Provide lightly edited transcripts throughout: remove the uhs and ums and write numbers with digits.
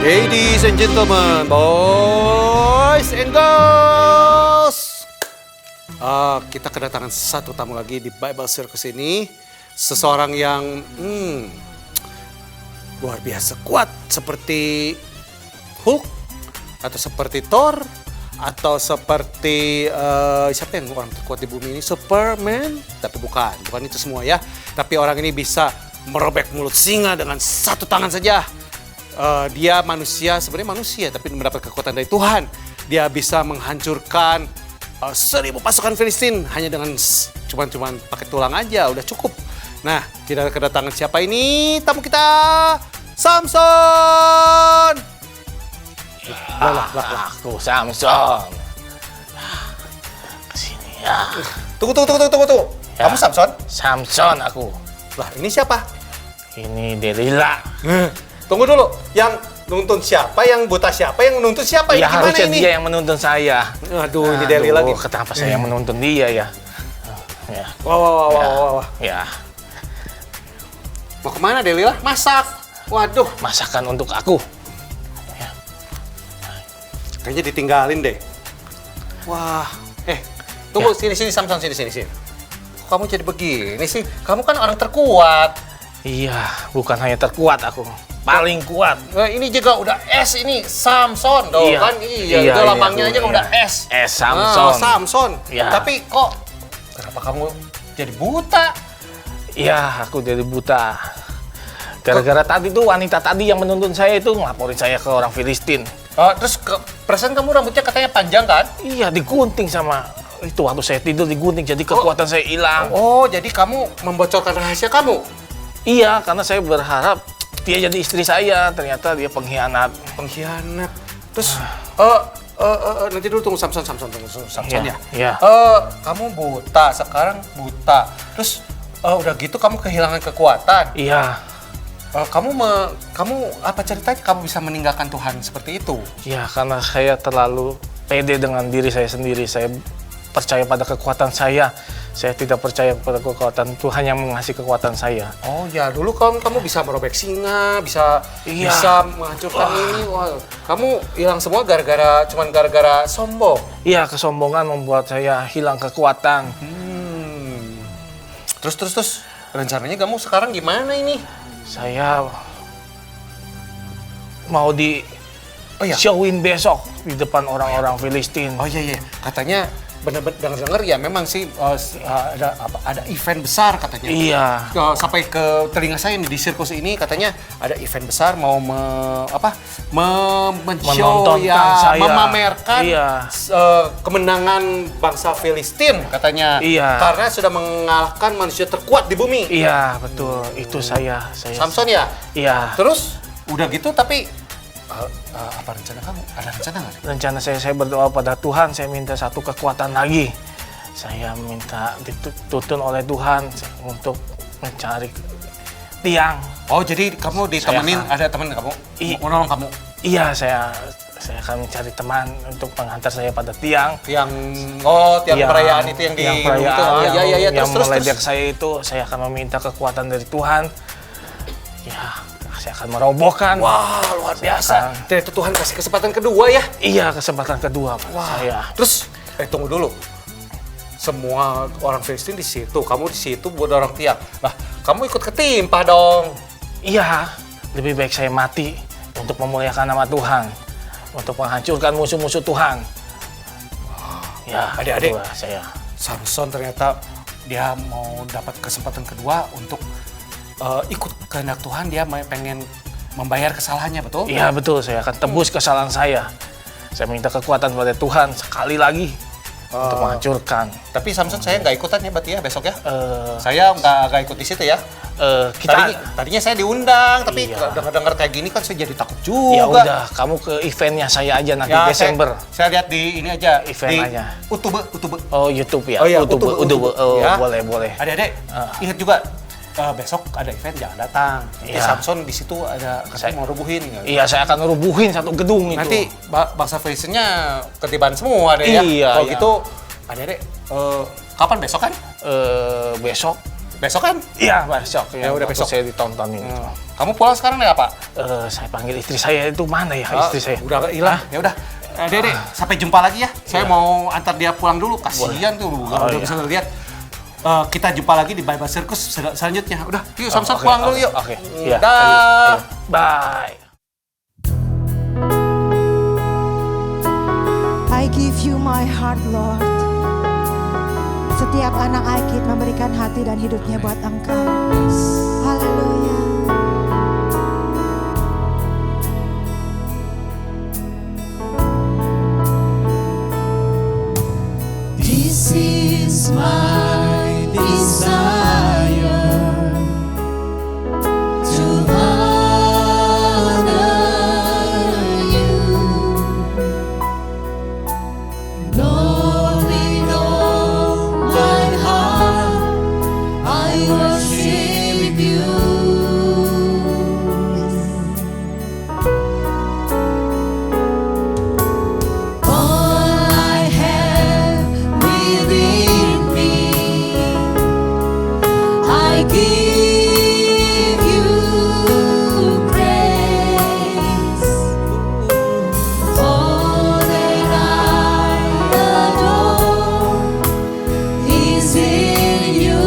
Ladies and gentlemen, boys and girls, kita kedatangan satu tamu lagi di Bible Circus ini. Seseorang yang luar biasa kuat seperti Hulk, atau seperti Thor, atau seperti siapa yang orang terkuat di bumi ini? Superman, tapi bukan itu semua ya. Tapi orang ini bisa merobek mulut singa dengan satu tangan saja. Dia manusia, sebenarnya manusia, tapi mendapat kekuatan dari Tuhan. Dia bisa menghancurkan 1000 pasukan Filistin hanya dengan cuman pakai tulang aja, udah cukup. Nah, kita kedatangan siapa ini? Tamu kita, Samson. Aku Samson. Kesini ya. Tunggu. Ya. Kamu Samson? Samson aku. Lah, ini siapa? Ini Delila. Tunggu dulu, yang nuntun siapa, yang buta siapa, yang menuntun siapa? Ya ini gimana harusnya ini? dia yang menuntun saya. Aduh, ini Delila lagi. Kenapa saya yang menuntun dia ya? Ya. Wah. Ya. Mau kemana Delila? Masak. Waduh. Masakan untuk aku. Ya. Kayaknya ditinggalin deh. Wah. Tunggu, sini Samson, sini. Kok kamu jadi begini sih? Kamu kan orang terkuat. Iya, bukan hanya terkuat aku, paling kuat. Nah, ini juga udah S ini, Samson dong Iya. kan? Iya, Itu iya, lambangnya aja iya. udah S. Samson. Samson. Iya. Tapi kok kenapa kamu jadi buta? Iya, aku jadi buta. Gara-gara tadi tuh wanita tadi yang menuntun saya itu ngelaporin saya ke orang Filistin. Terus perasaan kamu rambutnya katanya panjang kan? Iya, digunting sama itu waktu saya tidur digunting, jadi kekuatan saya hilang. Oh, jadi kamu membocorkan rahasia kamu? Iya, karena saya berharap dia jadi istri saya, ternyata dia pengkhianat. Pengkhianat. Terus, nanti dulu tunggu Samson Iya, ya. iya. Kamu buta, sekarang buta. Terus, udah gitu kamu kehilangan kekuatan. Iya, Kamu apa ceritanya kamu bisa meninggalkan Tuhan seperti itu? iya, karena saya terlalu pede dengan diri saya sendiri. Saya percaya pada kekuatan saya. Saya tidak percaya pada kekuatan Tuhan yang mengasih kekuatan saya. Oh ya, dulu kamu bisa merobek singa, bisa Iya. bisa menghancurkan ini. Wah, kamu hilang semua cuman gara-gara sombong. Iya, kesombongan membuat saya hilang kekuatan. Terus rencananya kamu sekarang gimana ini? Saya mau di Oh ya. showin besok di depan orang-orang Filistin. Oh iya, katanya benar-benar dengar ya memang sih ada event besar katanya. Iya. Sampai ke telinga saya di sirkus ini katanya ada event besar mau Menontonkan saya. memamerkan Iya. kemenangan bangsa Filistin katanya. Iya. Karena sudah mengalahkan manusia terkuat di bumi. Iya, betul. Itu saya. Samson ya. Iya. Terus udah gitu tapi apa rencana kamu? Ada rencana nggak? Rencana saya berdoa pada Tuhan, saya minta satu kekuatan lagi. Saya minta dituntun oleh Tuhan untuk mencari tiang. Oh, jadi kamu ditemenin, Saya ada teman kamu? Mau nolong kamu? Iya, saya akan mencari teman untuk mengantar saya pada tiang. Tiang Yang- perayaan itu yang di yang perayaan itu. yang Terus. meledek saya itu, saya akan meminta kekuatan dari Tuhan. Ya, saya akan merobohkan. Wah, luar biasa. Ternyata Tuhan kasih kesempatan kedua ya. Iya, kesempatan kedua Pak, saya. Terus, tunggu dulu. Semua orang Filistin di situ, kamu di situ buat orang tiang. Nah, kamu ikut ketimpa dong. Iya, lebih baik saya mati untuk memuliakan nama Tuhan, untuk menghancurkan musuh-musuh Tuhan. Ya, Adik-adik. itulah saya. Samson ternyata dia mau dapat kesempatan kedua untuk ikut kehendak Tuhan. Dia pengen membayar kesalahannya, betul? Iya, betul. Saya akan tebus kesalahan saya. Saya minta kekuatan pada Tuhan sekali lagi untuk menghancurkan. Tapi Samson saya nggak ikutan ya berarti ya besok ya? Eh, Saya nggak ikut di situ ya. kita Tadinya saya diundang, tapi Iya. dengar-dengar kayak gini kan saya jadi takut ya juga. udah, kamu ke eventnya saya aja nanti Ya, Desember. Saya lihat di ini aja. Event di aja. YouTube. Oh, YouTube ya. Oh iya, YouTube. YouTube. Oh, Ya. boleh. Adik-adik, ingat juga besok ada event jangan datang. Nanti Iya. Samson di situ ada katanya mau rubuhin. Iya, saya akan rubuhin satu gedung itu. Nanti bangsa Filistinnya ketiban semua deh ya. Iya, Kalau iya. gitu, adik-adik, kapan besok kan? Besok. Besok kan? Iya, besok. Ya, udah waktu besok. saya ditontonin. Kamu pulang sekarang ya, Pak? Saya panggil istri saya itu mana ya istri saya? Udah hilang. Ya udah. Dede, sampai jumpa lagi ya. Saya mau antar dia pulang dulu. Kasihan tuh, udah iya. bisa lihat. Kita jumpa lagi di Bible Circus selanjutnya. Udah, yuk Samson pulang dulu yuk. Oke. Iya. Dah. Ayo. Bye. I give you my heart, Lord. Setiap anak Aikid memberikan hati dan hidupnya buat Engkau. Haleluya. This is my desire to honor you, Lord, with all my heart I worship you. All I have within me, I give you praise. All that I adore is in you.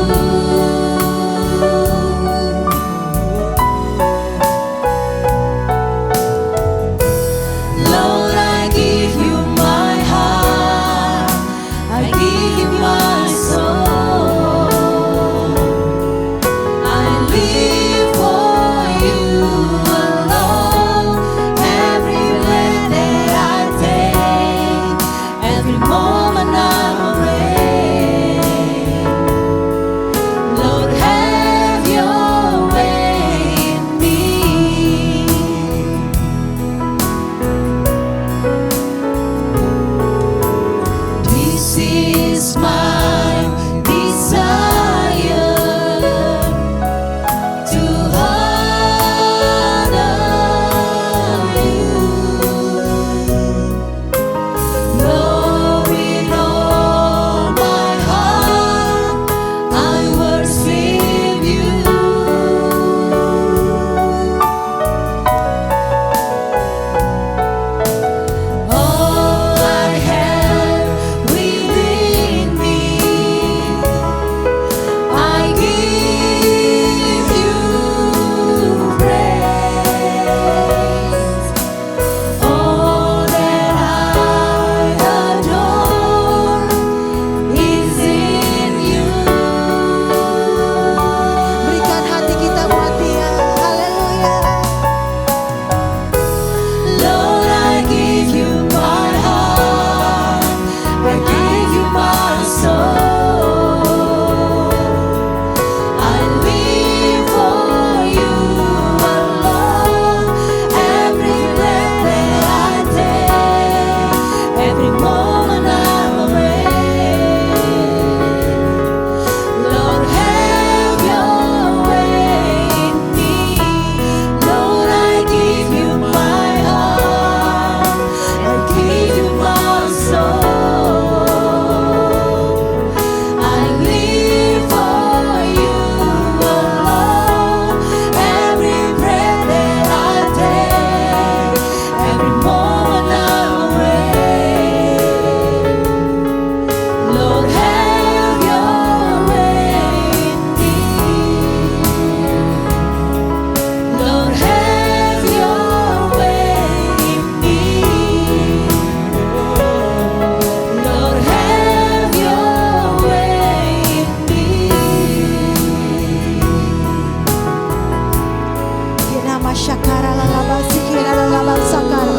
shakara lalaba sikira lalaba sakara.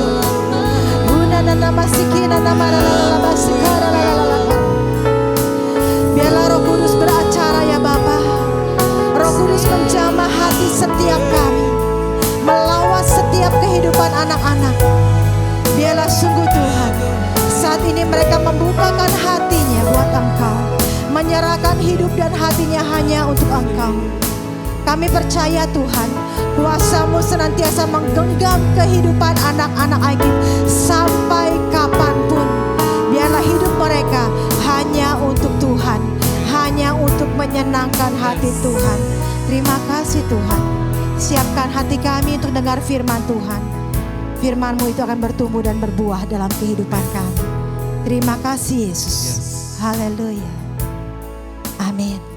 Unana nama sikina nama lalaba sikara lalaba. Biarlah Roh Kudus beracara ya Bapa. Roh Kudus menjamah hati setiap kami, melawat setiap kehidupan anak-anak. Biarlah sungguh Tuhan, saat ini mereka membukakan hatinya buat Engkau, menyerahkan hidup dan hatinya hanya untuk Engkau. Kami percaya Tuhan, kuasa-Mu senantiasa menggenggam kehidupan anak-anak Aigib sampai kapanpun. Biarlah hidup mereka hanya untuk Tuhan, hanya untuk menyenangkan hati Tuhan. Terima kasih Tuhan. Siapkan hati kami untuk dengar firman Tuhan. Firman-Mu itu akan bertumbuh dan berbuah dalam kehidupan kami. Terima kasih Yesus. Haleluya. Amin.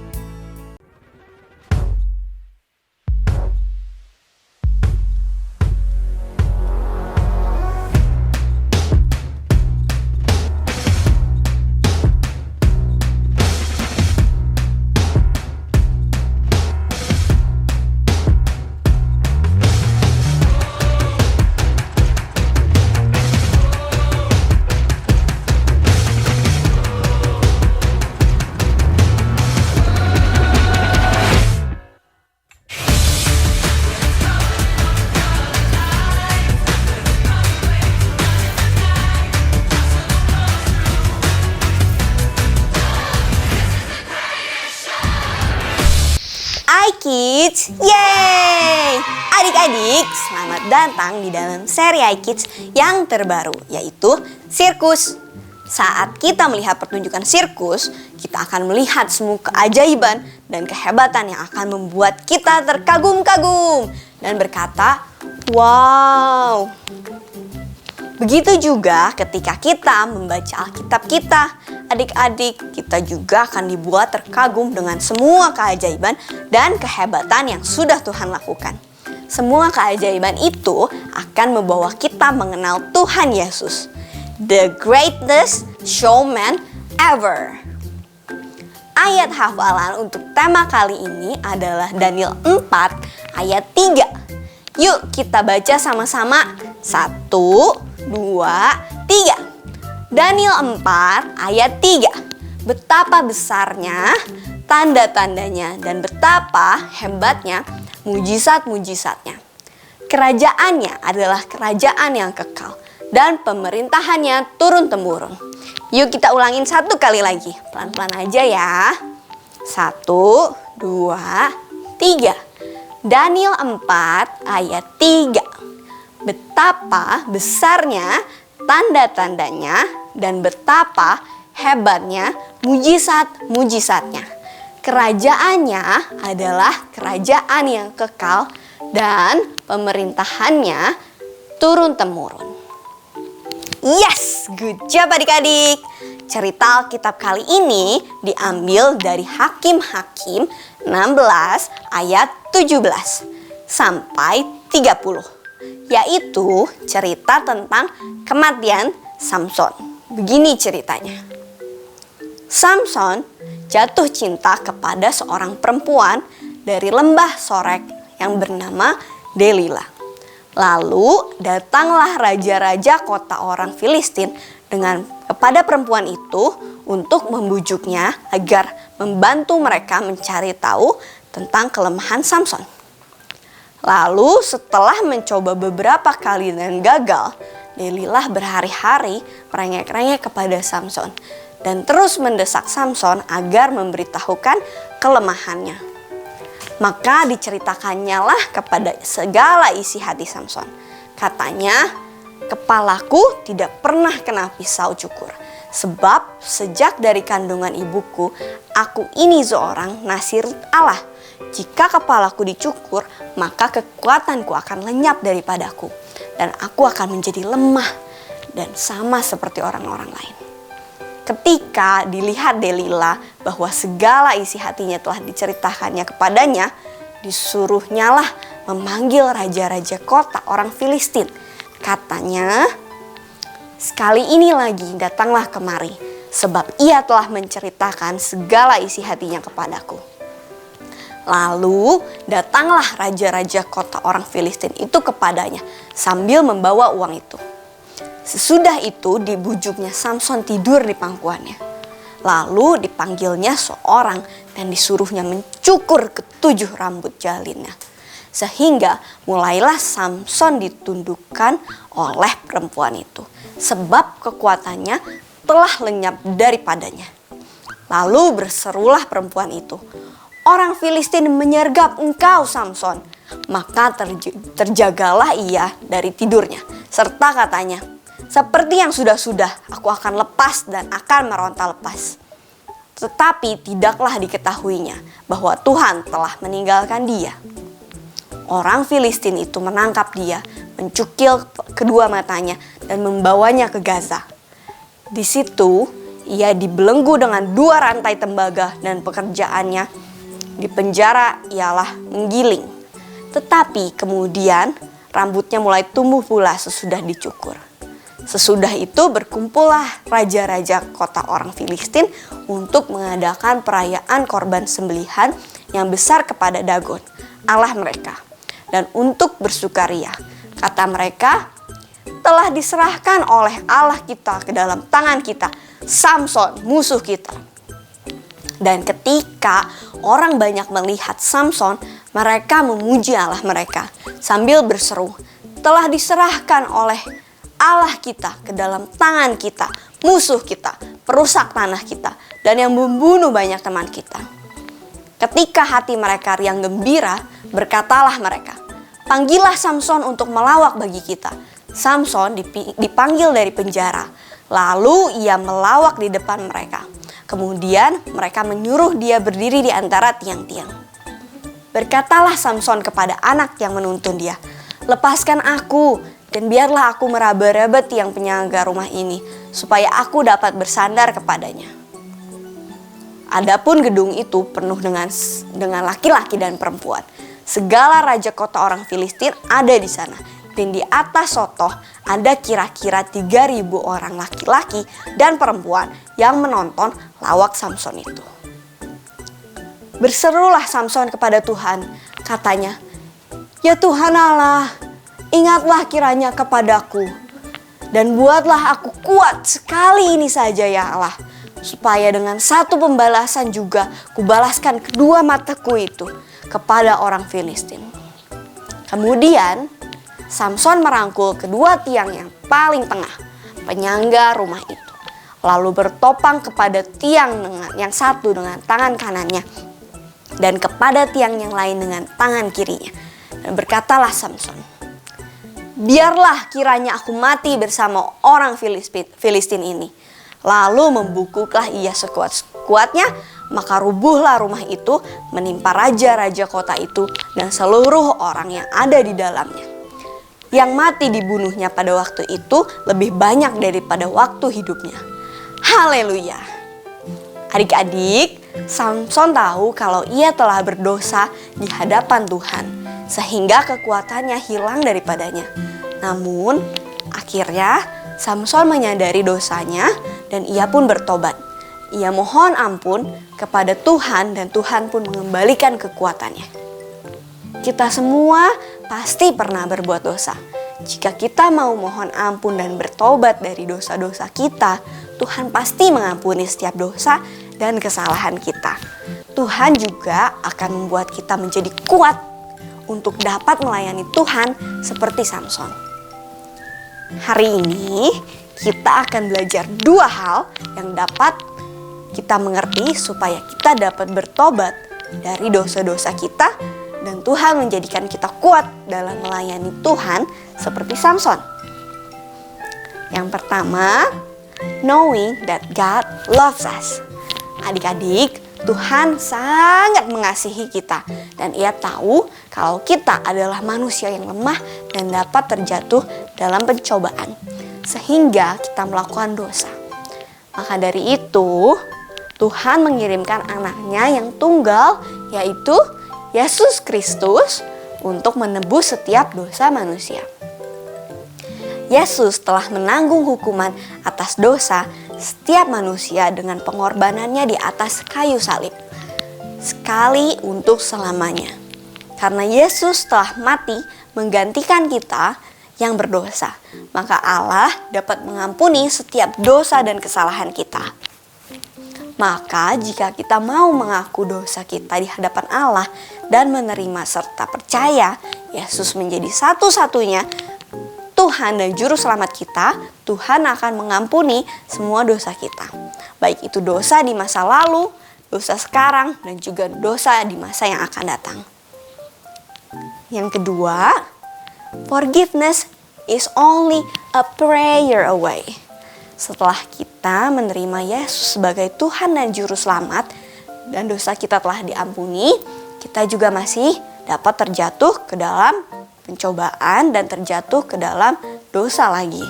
iKids, yeay! Adik-adik, selamat datang di dalam seri iKids yang terbaru, yaitu sirkus. Saat kita melihat pertunjukan sirkus, kita akan melihat semua keajaiban dan kehebatan yang akan membuat kita terkagum-kagum dan berkata, wow! Begitu juga ketika kita membaca Alkitab kita, adik-adik, kita juga akan dibuat terkagum dengan semua keajaiban dan kehebatan yang sudah Tuhan lakukan. Semua keajaiban itu akan membawa kita mengenal Tuhan Yesus, the greatest showman ever. Ayat hafalan untuk tema kali ini adalah Daniel 4 ayat 3. Yuk kita baca sama-sama. 1, 2, 3. Daniel 4 ayat 3. Betapa besarnya tanda-tandanya dan betapa hebatnya mujizat-mujizatnya. Kerajaannya adalah kerajaan yang kekal dan pemerintahannya turun-temurun. Yuk kita ulangin satu kali lagi. Pelan-pelan aja ya. 1, 2, 3. Daniel 4 ayat 3. Betapa besarnya tanda-tandanya dan betapa hebatnya mujizat-mujizatnya. Kerajaannya adalah kerajaan yang kekal dan pemerintahannya turun-temurun. Yes, good job adik-adik. Cerita Alkitab kali ini diambil dari Hakim-Hakim 16 ayat 17 sampai 30. Yaitu cerita tentang kematian Samson. Begini ceritanya. Samson jatuh cinta kepada seorang perempuan dari lembah Sorek yang bernama Delila. Lalu datanglah raja-raja kota orang Filistin kepada perempuan itu untuk membujuknya agar membantu mereka mencari tahu tentang kelemahan Samson. Lalu setelah mencoba beberapa kali dan gagal, Delila berhari-hari merengek-rengek kepada Samson dan terus mendesak Samson agar memberitahukan kelemahannya. Maka diceritakannya lah kepada segala isi hati Samson. Katanya, kepalaku tidak pernah kena pisau cukur, sebab sejak dari kandungan ibuku, aku ini seorang Nasir Allah. Jika kepalaku dicukur, maka kekuatanku akan lenyap daripadaku, dan aku akan menjadi lemah dan sama seperti orang-orang lain. Ketika dilihat Delila bahwa segala isi hatinya telah diceritakannya kepadanya, disuruhnyalah memanggil raja-raja kota orang Filistin. Katanya, sekali ini lagi datanglah kemari, sebab ia telah menceritakan segala isi hatinya kepadaku. Lalu datanglah raja-raja kota orang Filistin itu kepadanya sambil membawa uang itu. Sesudah itu dibujuknya Samson tidur di pangkuannya. Lalu dipanggilnya seorang dan disuruhnya mencukur ketujuh rambut jalinnya. Sehingga mulailah Samson ditundukkan oleh perempuan itu. Sebab kekuatannya telah lenyap daripadanya. Lalu berserulah perempuan itu, "Orang Filistin menyergap engkau, Samson." Maka terjagalah ia dari tidurnya. Serta katanya, "Seperti yang sudah-sudah, aku akan lepas dan akan meronta lepas." Tetapi tidaklah diketahuinya bahwa Tuhan telah meninggalkan dia. Orang Filistin itu menangkap dia, mencukil kedua matanya dan membawanya ke Gaza. Di situ ia dibelenggu dengan 2 rantai tembaga dan pekerjaannya di penjara ialah menggiling. Tetapi kemudian rambutnya mulai tumbuh pula sesudah dicukur. Sesudah itu berkumpullah raja-raja kota orang Filistin untuk mengadakan perayaan korban sembelihan yang besar kepada Dagon, Allah mereka. Dan untuk bersukaria, kata mereka, telah diserahkan oleh Allah kita ke dalam tangan kita, Samson musuh kita. Dan ketika orang banyak melihat Samson, mereka memuji Allah mereka sambil berseru, telah diserahkan oleh Allah kita ke dalam tangan kita, musuh kita, perusak tanah kita, dan yang membunuh banyak teman kita. Ketika hati mereka riang gembira, berkatalah mereka, panggillah Samson untuk melawak bagi kita. Samson dipanggil dari penjara, lalu ia melawak di depan mereka. Kemudian mereka menyuruh dia berdiri di antara tiang-tiang. Berkatalah Samson kepada anak yang menuntun dia, lepaskan aku dan biarlah aku meraba-raba tiang penyangga rumah ini, supaya aku dapat bersandar kepadanya. Adapun gedung itu penuh dengan laki-laki dan perempuan. Segala raja kota orang Filistin ada di sana. Dan di atas sotoh ada kira-kira 3.000 orang laki-laki dan perempuan yang menonton lawak Samson itu. Berserulah Samson kepada Tuhan, katanya, "Ya Tuhan Allah, ingatlah kiranya kepadaku, dan buatlah aku kuat sekali ini saja ya Allah, supaya dengan satu pembalasan juga kubalaskan kedua mataku itu kepada orang Filistin." Kemudian Samson merangkul kedua tiang yang paling tengah, penyangga rumah itu, lalu bertopang kepada tiang yang satu dengan tangan kanannya dan kepada tiang yang lain dengan tangan kirinya. Dan berkatalah Samson, "Biarlah kiranya aku mati bersama orang Filistin ini." Lalu membungkuklah ia sekuat-kuatnya, maka rubuhlah rumah itu menimpa raja-raja kota itu dan seluruh orang yang ada di dalamnya. Yang mati dibunuhnya pada waktu itu lebih banyak daripada waktu hidupnya. Haleluya. Adik-adik, Samson tahu kalau ia telah berdosa di hadapan Tuhan, sehingga kekuatannya hilang daripadanya. Namun, akhirnya Samson menyadari dosanya dan ia pun bertobat. Ia mohon ampun kepada Tuhan dan Tuhan pun mengembalikan kekuatannya. Kita semua pasti pernah berbuat dosa. Jika kita mau mohon ampun dan bertobat dari dosa-dosa kita, Tuhan pasti mengampuni setiap dosa dan kesalahan kita. Tuhan juga akan membuat kita menjadi kuat untuk dapat melayani Tuhan seperti Samson. Hari ini kita akan belajar 2 hal yang dapat kita mengerti supaya kita dapat bertobat dari dosa-dosa kita dan Tuhan menjadikan kita kuat dalam melayani Tuhan seperti Samson. Yang pertama, knowing that God loves us. Adik-adik, Tuhan sangat mengasihi kita dan Ia tahu kalau kita adalah manusia yang lemah dan dapat terjatuh dalam pencobaan sehingga kita melakukan dosa. Maka dari itu, Tuhan mengirimkan anaknya yang tunggal, yaitu Yesus Kristus, untuk menebus setiap dosa manusia. Yesus telah menanggung hukuman atas dosa setiap manusia dengan pengorbanannya di atas kayu salib. sekali untuk selamanya. Karena Yesus telah mati menggantikan kita yang berdosa, maka Allah dapat mengampuni setiap dosa dan kesalahan kita. Maka jika kita mau mengaku dosa kita di hadapan Allah dan menerima serta percaya Yesus menjadi satu-satunya Tuhan dan Juru Selamat kita, Tuhan akan mengampuni semua dosa kita. Baik itu dosa di masa lalu, dosa sekarang, dan juga dosa di masa yang akan datang. Yang kedua, forgiveness is only a prayer away. Setelah kita menerima Yesus sebagai Tuhan dan Juru Selamat dan dosa kita telah diampuni, kita juga masih dapat terjatuh ke dalam pencobaan dan terjatuh ke dalam dosa lagi.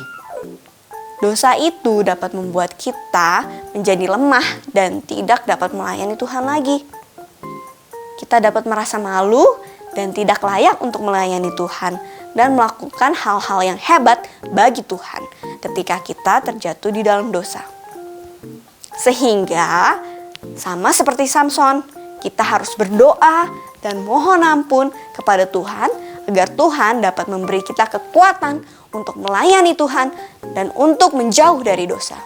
Dosa itu dapat membuat kita menjadi lemah dan tidak dapat melayani Tuhan lagi. Kita dapat merasa malu dan tidak layak untuk melayani Tuhan dan melakukan hal-hal yang hebat bagi Tuhan ketika kita terjatuh di dalam dosa. Sehingga sama seperti Samson, kita harus berdoa dan mohon ampun kepada Tuhan agar Tuhan dapat memberi kita kekuatan untuk melayani Tuhan dan untuk menjauh dari dosa.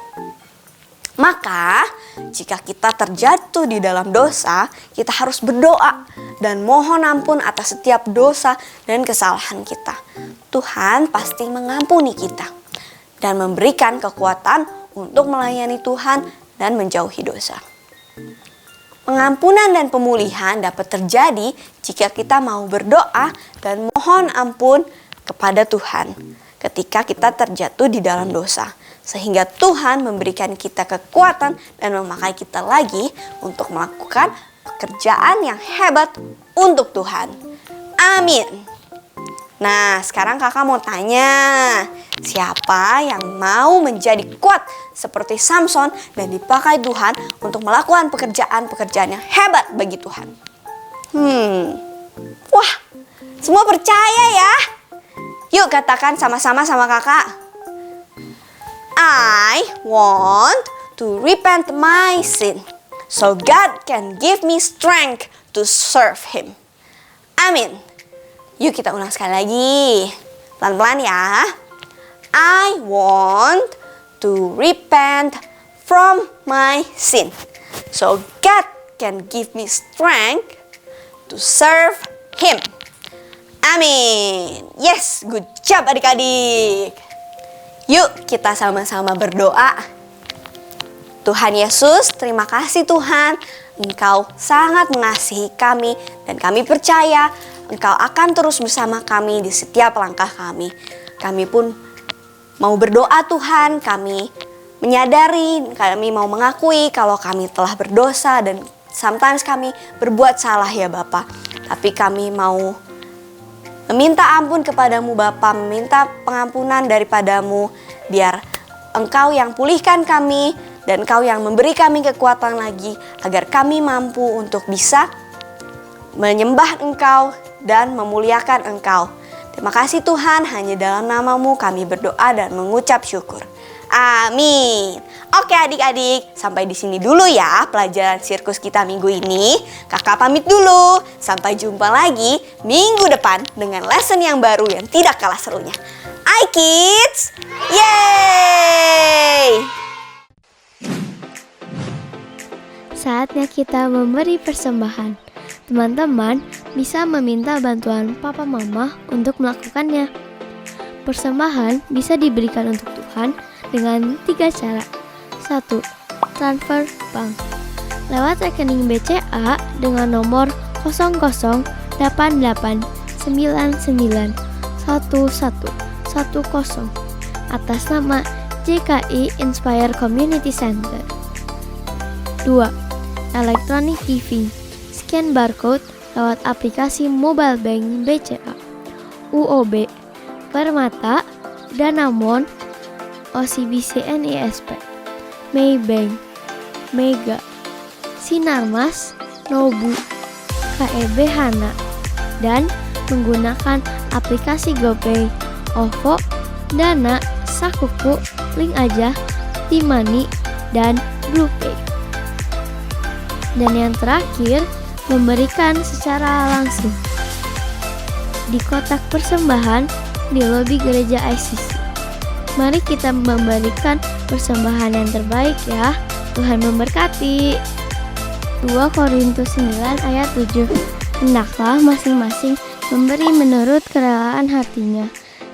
Maka, jika kita terjatuh di dalam dosa, kita harus berdoa dan mohon ampun atas setiap dosa dan kesalahan kita. Tuhan pasti mengampuni kita dan memberikan kekuatan untuk melayani Tuhan dan menjauhi dosa. Pengampunan dan pemulihan dapat terjadi jika kita mau berdoa dan mohon ampun kepada Tuhan ketika kita terjatuh di dalam dosa. Sehingga Tuhan memberikan kita kekuatan dan memakai kita lagi untuk melakukan pekerjaan yang hebat untuk Tuhan. Amin. Nah, sekarang kakak mau tanya, siapa yang mau menjadi kuat seperti Samson dan dipakai Tuhan untuk melakukan pekerjaan-pekerjaan yang hebat bagi Tuhan? Wah, semua percaya ya? Yuk katakan sama-sama sama kakak. I want to repent my sin so God can give me strength to serve Him. Amin. Yuk kita ulang sekali lagi. Pelan-pelan ya. I want to repent from my sin so God can give me strength to serve Him. Amin. Yes, good job adik-adik. Yuk kita sama-sama berdoa. Tuhan Yesus, terima kasih Tuhan. Engkau sangat mengasihi kami dan kami percaya Engkau akan terus bersama kami di setiap langkah kami. Kami pun mau berdoa Tuhan, kami menyadari, kami mau mengakui kalau kami telah berdosa dan sometimes kami berbuat salah ya Bapa. Tapi kami mau meminta ampun kepadamu Bapa, meminta pengampunan daripadamu, biar Engkau yang pulihkan kami dan Engkau yang memberi kami kekuatan lagi agar kami mampu untuk bisa menyembah Engkau dan memuliakan Engkau. Terima kasih Tuhan, hanya dalam nama-Mu kami berdoa dan mengucap syukur. Amin. Oke adik-adik, sampai di sini dulu ya pelajaran sirkus kita minggu ini. Kakak pamit dulu. Sampai jumpa lagi minggu depan dengan lesson yang baru yang tidak kalah serunya. Hai kids, yeay! Saatnya kita memberi persembahan. Teman-teman bisa meminta bantuan papa mama untuk melakukannya. Persembahan bisa diberikan untuk Tuhan dengan 3 cara. 1. Transfer bank lewat rekening BCA dengan nomor 0088991110 atas nama JKI Inspire Community Center. 2. Electronic giving, scan barcode lewat aplikasi mobile bank BCA, UOB, Permata, Danamon, OCBC NISP, Maybank, Mega, Sinarmas, Nobu, KEB Hana, dan menggunakan aplikasi GoPay, OVO, Dana, Sakuku, Link Aja, T-Money, dan BluePay. Dan yang terakhir, memberikan secara langsung di kotak persembahan di lobi gereja ICC. Mari kita memberikan persembahan yang terbaik ya. Tuhan memberkati. 2 Korintus 9 ayat 7. Hendaklah masing-masing memberi menurut kerelaan hatinya,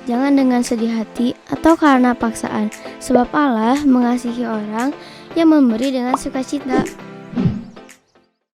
jangan dengan sedih hati atau karena paksaan, sebab Allah mengasihi orang yang memberi dengan sukacita.